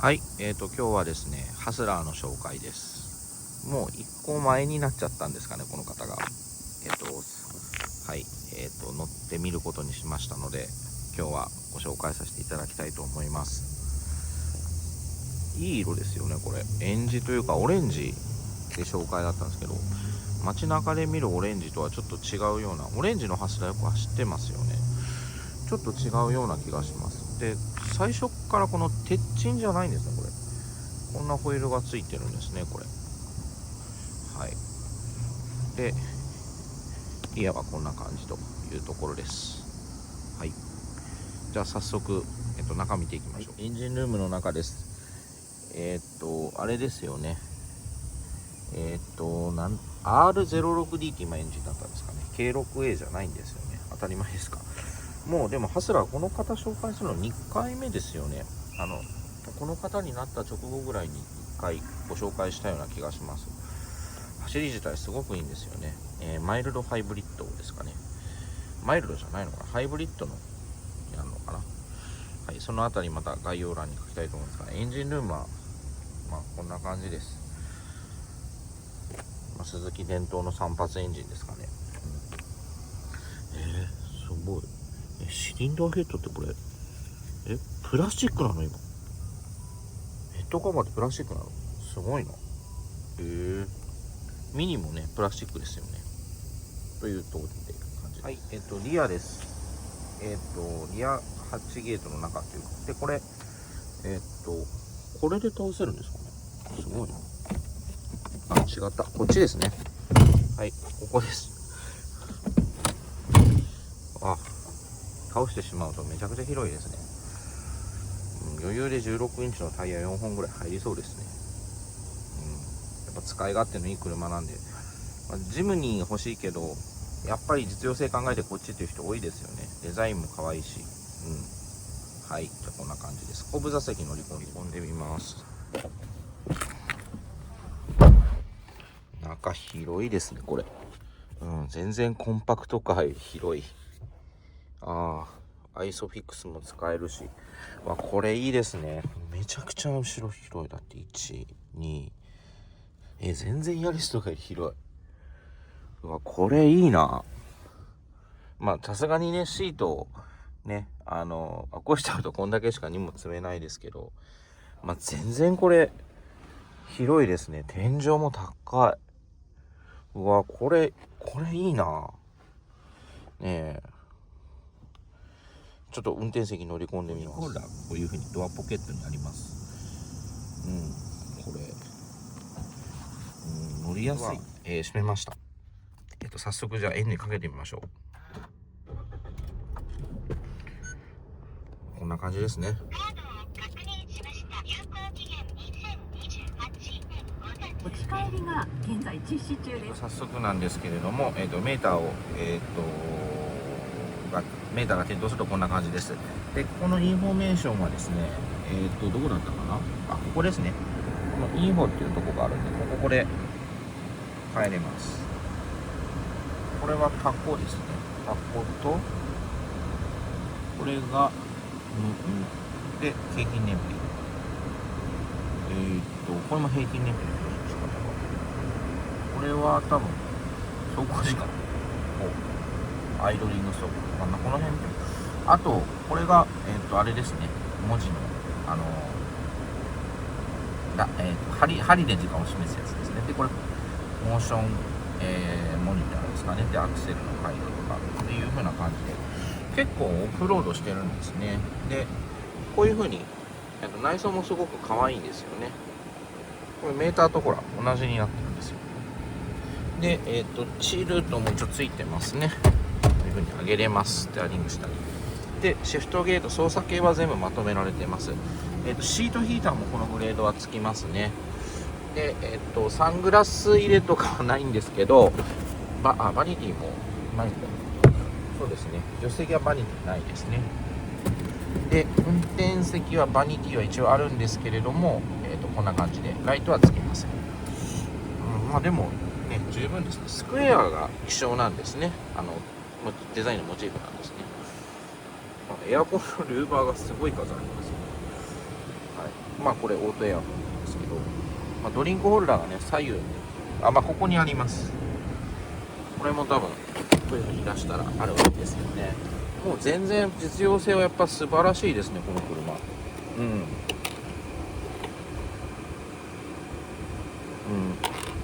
はい、今日はですね、ハスラーの紹介です。もう1個前になっちゃったんですかね、この方が。はい、乗ってみることにしましたので、今日はご紹介させていただきたいと思います。いい色ですよね、これ。エンジというか、オレンジで紹介だったんですけど、街中で見るオレンジとはちょっと違うような、オレンジのハスラーよく走ってますよね。ちょっと違うような気がします。で、最初からこの鉄鎮じゃないんですね、これ。こんなホイールがついてるんですね、これ。はい。で、リアはこんな感じというところです。はい。じゃあ早速、中見ていきましょう。エンジンルームの中です。あれですよね。R06D って今エンジンだったんですかね。K6A じゃないんですよね。当たり前ですか。もうでもハスラーこの方紹介するの2回目ですよね。この方になった直後ぐらいに1回ご紹介したような気がします。走り自体すごくいいんですよね。マイルドハイブリッドですかね。マイルドじゃないのかな、ハイブリッドのになるのかな。はい、そのあたりまた概要欄に書きたいと思うんですが、エンジンルームはこんな感じです。スズキ伝統の3発エンジンですかね。すごい。シリンダーヘッドってこれプラスチックなの今。ヘッドカバーってプラスチックなのすごいな。ミニもね、プラスチックですよね。という通りで感じです。はい、リアです。リア8ゲートの中っていうか。で、これ、これで倒せるんですかね。すごいな。あ、違った。こっちですね。はい、ここです。あ、倒してしまうとめちゃくちゃ広いですね。余裕で16インチのタイヤ4本ぐらい入りそうですね。やっぱ使い勝手のいい車なんで、ジムニー欲しいけどやっぱり実用性考えてこっちっていう人多いですよね。デザインも可愛いし。はい、じゃあこんな感じです。後部座席乗り込んでみます。中広いですね、これ。全然コンパクト界広い。アイソフィックスも使えるし。これいいですね。めちゃくちゃ後ろ広い。だって1、2、全然ヤリスとかより広い。これいいな。さすがにね、シートね、起こしちゃうとこんだけしか荷物積めないですけど、全然これ広いですね。天井も高い。これいいな。ねえ、ちょっと運転席乗り込んでみます。こういう風にドアポケットにあります。これ、乗りやすい。閉めました。早速じゃあエンジンかけてみましょう。こんな感じですね。持ち帰りが現在実施中です。早速なんですけれども、メーターを、メーターが点灯するとこんな感じです。で、ここのインフォメーションはですね、どこだったかな、ここですね。このインフォっていうとこがあるんで、ここで帰れます。これはタコですね。タコと、これが、で、平均燃費。これも平均燃費の表示の仕方が。これは多分、走行時間。アイドリングストップ。この辺で。あと、これが、あれですね。文字の、針で時間を示すやつですね。で、これ、モーション、モニターですかね。で、アクセルの回路とかっていう風な感じで、結構オフロードしてるんですね。で、こういう風に、内装もすごく可愛いんですよね。これメーターとほら、同じになってるんですよ。で、シールドもちょっとついてますね。こういう風に上げれます。ステアリングしたり。で、シフトゲート、操作系は全部まとめられてます。シートヒーターもこのグレードはつきますね。で、サングラス入れとかはないんですけど、バニティもないんだ。そうですね。助手席はバニティないですね。で、運転席はバニティは一応あるんですけれども、こんな感じで、ライトはつきません。でも、ね、十分ですね。スクエアが希少なんですね。デザインのモチーフなんですね。エアコンのルーバーがすごい数ありますね。はい。まあこれオートエアなんですけど、まあ、ドリンクホルダーがね左右にここにあります。これも多分こういう風に出したらあるわけですよね。もう全然実用性はやっぱ素晴らしいですね、この車。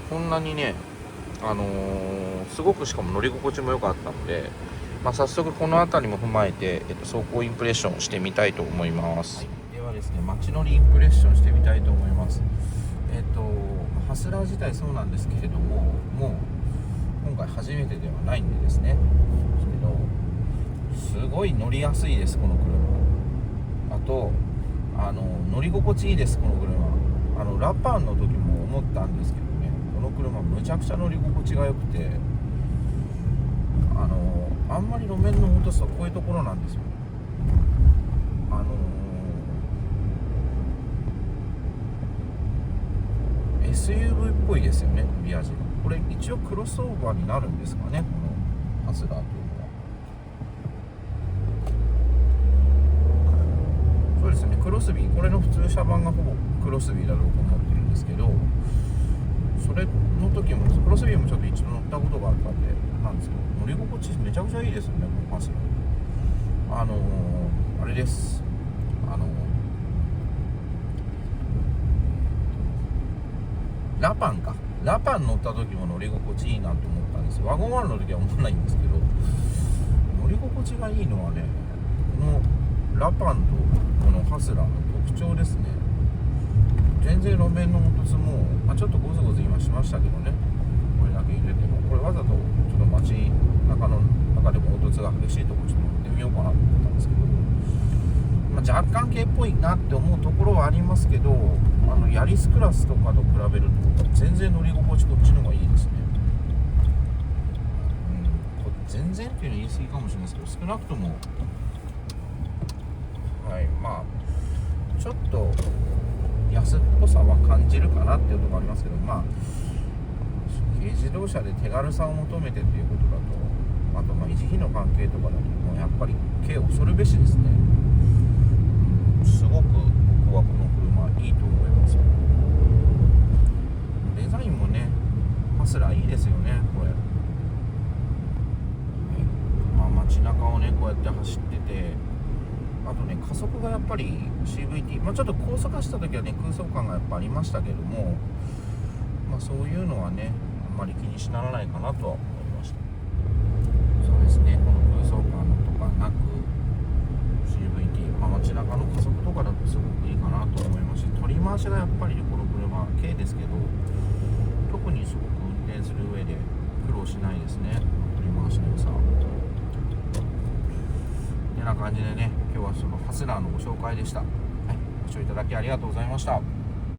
こんなにねすごくしかも乗り心地も良かったので、まあ、早速この辺りも踏まえて、走行インプレッションしてみたいと思います。はい、ではですね、街乗りインプレッションしてみたいと思います。ハスラー自体そうなんですけれども、もう今回初めてではないんでですね、すごい乗りやすいです、この車。あと乗り心地いいです、この車。ラパンの時も思ったんですけどね、この車むちゃくちゃ乗り心地が良くて、あんまり路面の落とすとこういうところなんですよ。SUV っぽいですよね、乗り味が。これ一応クロスオーバーになるんですかね、このハスラーというのは。そうですね、クロスビー、これの普通車版がほぼクロスビーだろうと思ってるんですけど、それの時もクロスビーもちょっと一度乗ったことがあったんでなんですけど、乗り心地めちゃくちゃいいですよね、このハスラー。あれです、ラパン乗った時も乗り心地いいなと思ったんですよ。ワゴン1の時は思わないんですけど、乗り心地がいいのはね、このラパンとこのハスラーの特徴ですね。全然路面の凹凸も、ちょっとゴツゴツ今しましたけどね、これだけ入れても、これわざとちょっと街中の中でも凹凸が激しいところちょっと乗ってみようかなと思ったんですけど、若干軽っぽいなって思うところはありますけど、ヤリスクラスとかと比べると全然乗り心地こっちの方がいいですね。全然っていうのは言い過ぎかもしれないですけど、少なくともちょっと安っぽさは感じるかなっていうところありますけど、軽自動車で手軽さを求めてっていうことだと、あと維持費の関係とかだともうやっぱり軽恐るべしですね。すごく僕はこの車いいと思います。デザインもね、ハスラーいいですよね、これ。街中をねこうやって走ってて、あとね加速がやっぱり CVT、ちょっと高速化した時はね空速感がやっぱありましたけども、そういうのはねあんまり気にしならないかなとは思いました。そうですね、この空速感とかなく CVT、街中の加速とかだとすごくいいかなと思いますし、取り回しがやっぱりこの車軽ですけど、特にすごく運転する上で苦労しないですね、取り回しの良さ。こんな感じでね、今日はそのハスラーのご紹介でした。はい、ご視聴いただきありがとうございました。